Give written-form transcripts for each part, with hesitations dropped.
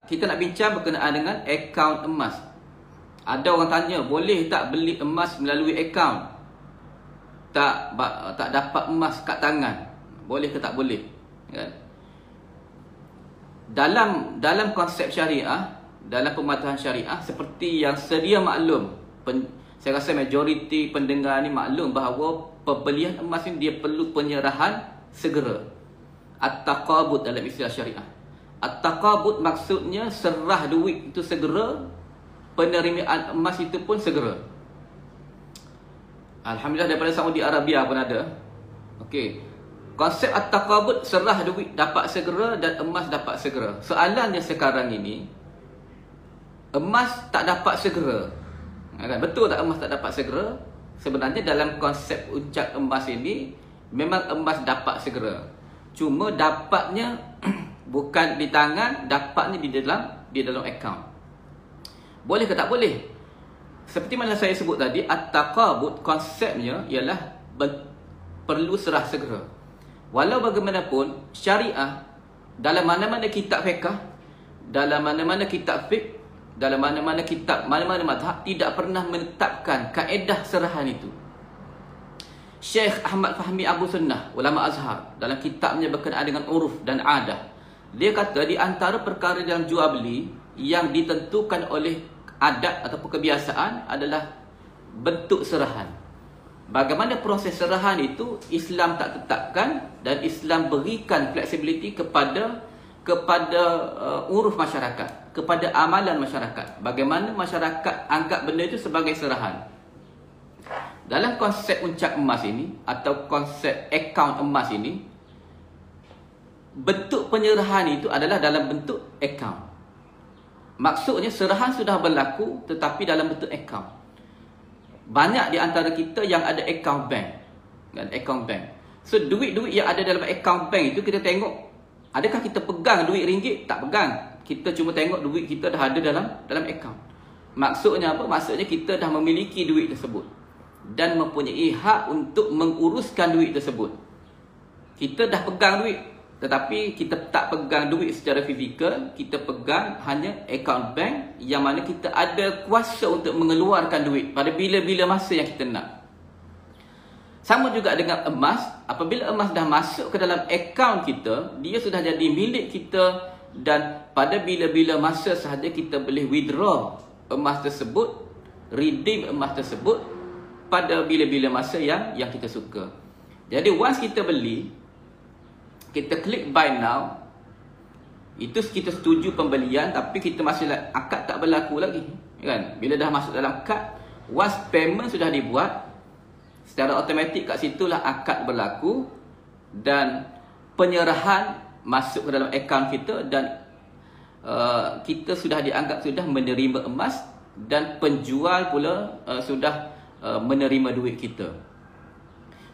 Kita nak bincang berkenaan dengan akaun emas. Ada orang tanya, boleh tak beli emas melalui akaun? Tak dapat emas kat tangan. Boleh ke tak boleh? Kan? Dalam konsep syariah, dalam pematuhan syariah, seperti yang sedia maklum, saya rasa majoriti pendengar ni maklum bahawa pembelian emas ni dia perlu penyerahan segera. At-taqabud dalam istilah syariah. At-taqabud maksudnya serah duit itu segera, penerimaan emas itu pun segera. Alhamdulillah daripada Saudi Arabia pun ada. Okey. Konsep at-taqabud, serah duit dapat segera dan emas dapat segera. Soalannya sekarang ini, emas tak dapat segera. Betul tak emas tak dapat segera? Sebenarnya dalam konsep uncak emas ini, memang emas dapat segera. Cuma dapatnya bukan di tangan, dapatnya di dalam akaun. Boleh ke tak boleh? Seperti mana saya sebut tadi, at-taqabud konsepnya ialah perlu serah segera. Walau bagaimanapun, syariah dalam mana-mana kitab fiqh, dalam mana-mana kitab fiqh, dalam mana-mana kitab, mana-mana mazhab tidak pernah menetapkan kaedah serahan itu. Syekh Ahmad Fahmi Abu Sunnah, ulama Azhar, dalam kitabnya berkenaan dengan uruf dan adah, dia kata di antara perkara dalam jual beli yang ditentukan oleh adat ataupun kebiasaan adalah bentuk serahan. Bagaimana proses serahan itu Islam tak tetapkan, dan Islam berikan flexibility kepada uruf masyarakat, kepada amalan masyarakat. Bagaimana masyarakat anggap benda itu sebagai serahan. Dalam konsep uncak emas ini atau konsep akaun emas ini, bentuk penyerahan itu adalah dalam bentuk akaun. Maksudnya serahan sudah berlaku tetapi dalam bentuk akaun. Banyak di antara kita yang ada akaun bank, kan, akaun bank. So duit-duit yang ada dalam akaun bank itu kita tengok, adakah kita pegang duit ringgit? Tak pegang. Kita cuma tengok duit kita dah ada dalam akaun. Maksudnya apa? Maksudnya kita dah memiliki duit tersebut dan mempunyai hak untuk menguruskan duit tersebut. Kita dah pegang duit, tetapi kita tak pegang duit secara fizikal. Kita pegang hanya akaun bank yang mana kita ada kuasa untuk mengeluarkan duit pada bila-bila masa yang kita nak. Sama juga dengan emas. Apabila emas dah masuk ke dalam akaun kita, dia sudah jadi milik kita, dan pada bila-bila masa sahaja kita boleh withdraw emas tersebut, redeem emas tersebut pada bila-bila masa yang kita suka. Jadi once kita beli, kita klik buy now, itu kita setuju pembelian, tapi kita masih akad tak berlaku lagi, kan? Bila dah masuk dalam kad, once payment sudah dibuat, secara automatik kat situlah akad berlaku dan penyerahan masuk ke dalam akaun kita, dan kita sudah dianggap sudah menerima emas, dan penjual pula sudah menerima duit kita.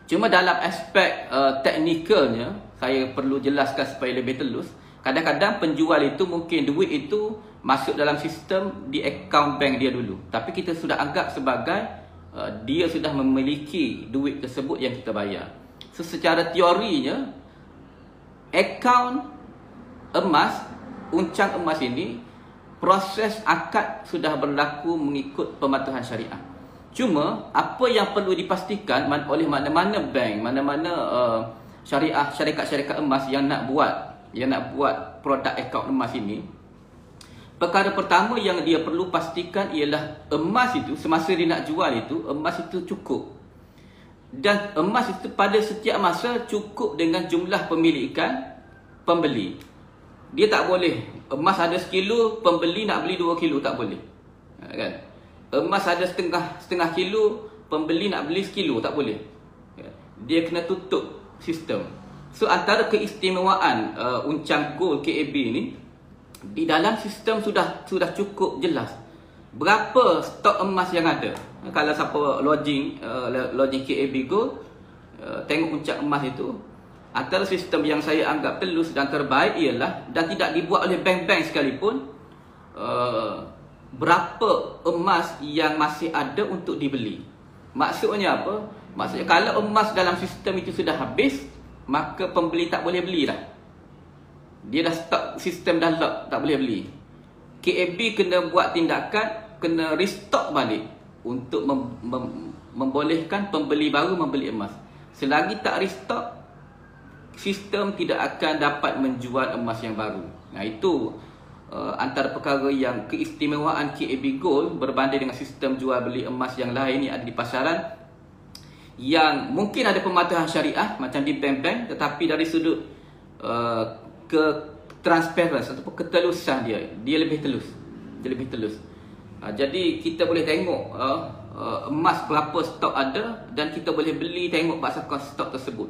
Cuma dalam aspek teknikalnya, saya perlu jelaskan supaya lebih telus. Kadang-kadang penjual itu mungkin duit itu masuk dalam sistem di akaun bank dia dulu, tapi kita sudah anggap sebagai dia sudah memiliki duit tersebut yang kita bayar. So secara teorinya, akaun emas, uncang emas ini, proses akad sudah berlaku mengikut pematuhan syariah. Cuma apa yang perlu dipastikan oleh mana-mana bank, mana-mana syarikat-syarikat emas yang nak buat produk akaun emas ini, perkara pertama yang dia perlu pastikan ialah emas itu, semasa dia nak jual itu, emas itu cukup. Dan emas itu pada setiap masa cukup dengan jumlah pemilikan pembeli. Dia tak boleh emas ada 1 kilo, pembeli nak beli 2 kilo, tak boleh, kan? Emas ada setengah kilo, pembeli nak beli 1 kilo, tak boleh. Dia kena tutup sistem. So antara keistimewaan uncang gold KAB ni, di dalam sistem sudah cukup jelas berapa stok emas yang ada. Kalau siapa login KAB Gold, tengok uncak emas itu, antara sistem yang saya anggap telus dan terbaik ialah, dan tidak dibuat oleh bank-bank sekalipun, berapa emas yang masih ada untuk dibeli. Maksudnya apa? Maksudnya kalau emas dalam sistem itu sudah habis, maka pembeli tak boleh beli dah. Dia dah stop, sistem dah lock, tak boleh beli. KAB kena buat tindakan, kena restock balik untuk membolehkan pembeli baru membeli emas. Selagi tak restock, sistem tidak akan dapat menjual emas yang baru. Nah, itu antara perkara yang keistimewaan KAB Gold berbanding dengan sistem jual beli emas yang lain yang ada di pasaran, yang mungkin ada pematahan syariah macam di bank-bank, tetapi dari sudut ke transparansi ataupun ketelusan dia lebih telus. Jadi kita boleh tengok emas berapa stok ada, dan kita boleh beli, tengok basarkan stok tersebut.